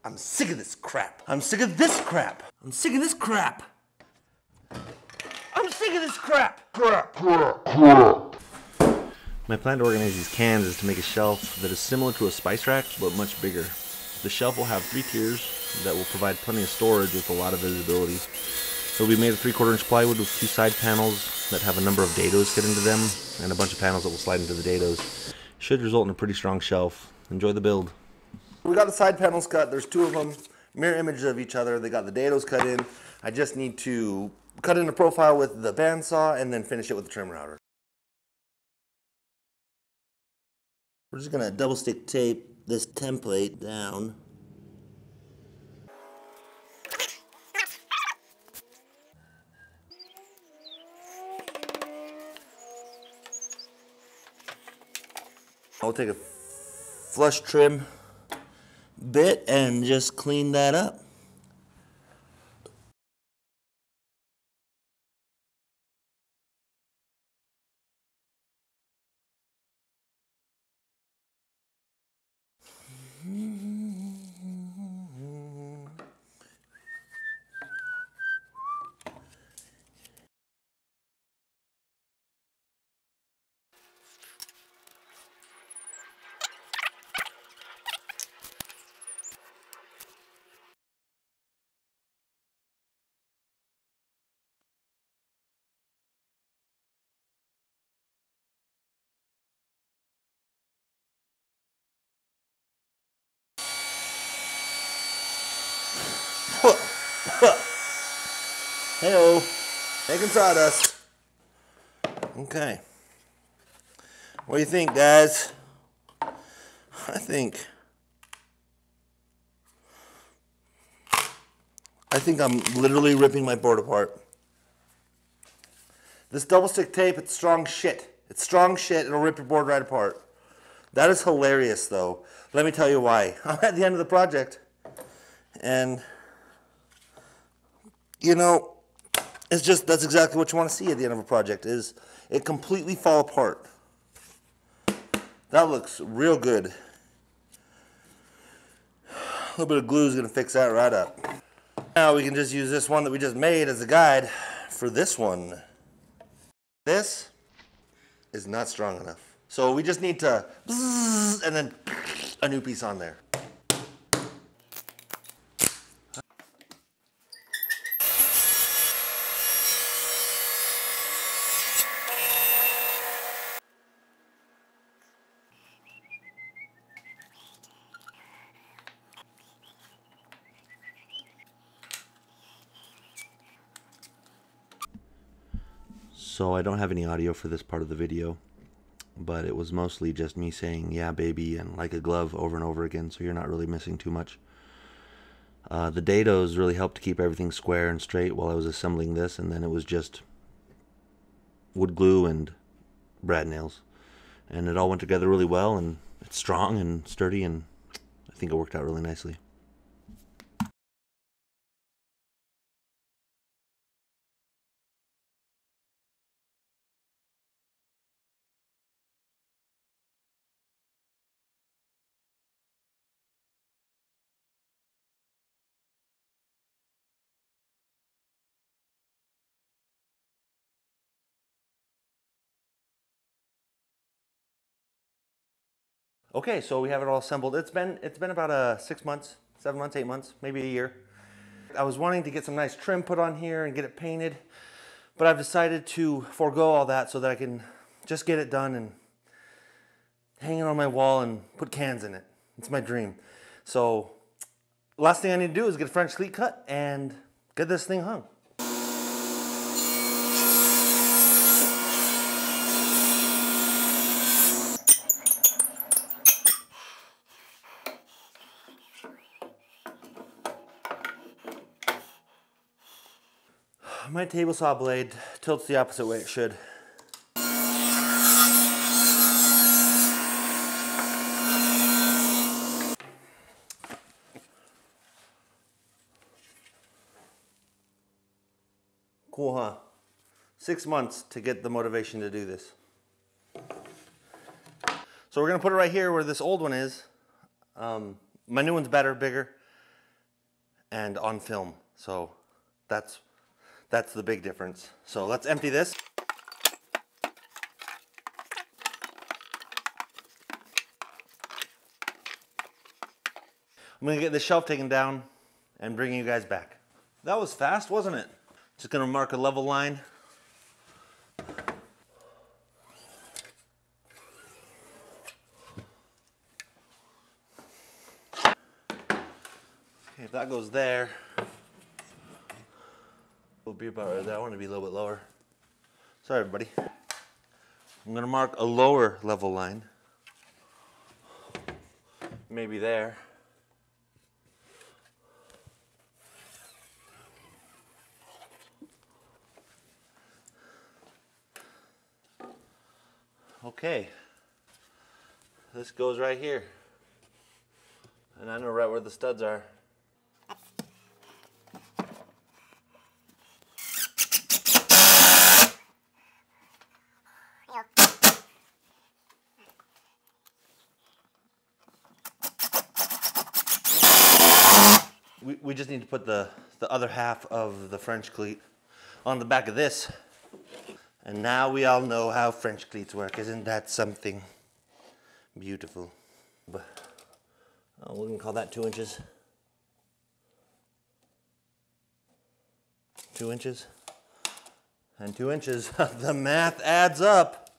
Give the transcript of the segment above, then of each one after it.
I'm sick of this crap. I'm sick of this crap. I'm sick of this crap. I'm sick of this crap. My plan to organize these cans is to make a shelf that is similar to a spice rack, but much bigger. The shelf will have 3 tiers that will provide plenty of storage with a lot of visibility. It will be made of 3/4 inch plywood with 2 side panels that have a number of dados fit into them, and a bunch of panels that will slide into the dados. Should result in a pretty strong shelf. Enjoy the build. We got the side panels cut. There's 2 of them, mirror images of each other. They got the dados cut in. I just need to cut in a profile with the bandsaw and then finish it with the trim router. We're just gonna double stick tape this template down. I'll take a flush trim bit and just clean that up. Hey-o, making sawdust. Okay. What do you think, guys? I think I'm literally ripping my board apart. This double stick tape, it's strong shit. It's strong shit, it'll rip your board right apart. That is hilarious though. Let me tell you why. I'm at the end of the project and you know, it's just, that's exactly what you want to see at the end of a project, is it completely fall apart. That looks real good. A little bit of glue is going to fix that right up. Now we can just use this one that we just made as a guide for this one. This is not strong enough. So we just need to bzzz, and then a new piece on there. So I don't have any audio for this part of the video, but it was mostly just me saying, yeah, baby, and like a glove over and over again, so you're not really missing too much. The dados really helped to keep everything square and straight while I was assembling this, and then it was just wood glue and brad nails. And it all went together really well, and it's strong and sturdy, and I think it worked out really nicely. Okay, so we have it all assembled. It's been about 6 months, 7 months, 8 months, maybe a year. I was wanting to get some nice trim put on here and get it painted, but I've decided to forego all that so that I can just get it done and hang it on my wall and put cans in it. It's my dream. So last thing I need to do is get a French sleeve cut and get this thing hung. My table saw blade tilts the opposite way it should. Cool, huh? 6 months to get the motivation to do this. So we're gonna put it right here where this old one is. My new one's better, bigger. and on film. So that's the big difference. So let's empty this. I'm gonna get this shelf taken down and bring you guys back. That was fast, wasn't it? Just gonna mark a level line. Okay, if that goes there, we'll be about right there. I want to be a little bit lower. Sorry, everybody. I'm gonna mark a lower level line. Maybe there. Okay, this goes right here. And I know right where the studs are. We just need to put the other half of the French cleat on the back of this. And now we all know how French cleats work. Isn't that something beautiful? But, oh, we can call that 2 inches. 2 inches. And 2 inches. The math adds up.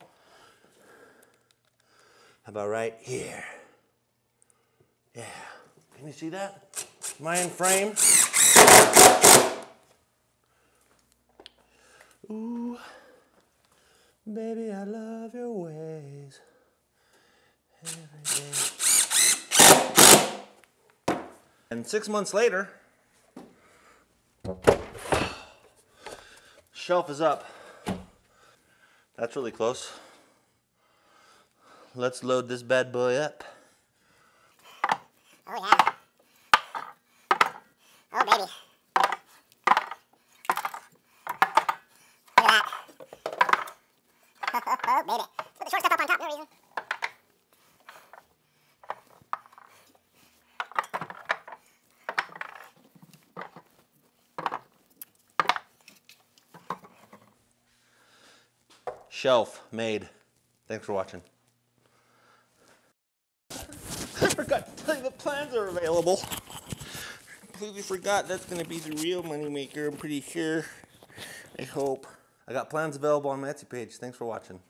How about right here? Yeah. Can you see that? Am I in frame? Ooh. Baby, I love your ways every day. And 6 months later, shelf is up. That's really close. Let's load this bad boy up. Oh yeah. Oh baby. Look at that. Oh, baby. Put the short stuff up on top, no reason. Shelf made. Thanks for watching. I forgot to tell you the plans are available. Completely forgot that's going to be the real moneymaker, I'm pretty sure. I hope. I got plans available on my Etsy page. Thanks for watching.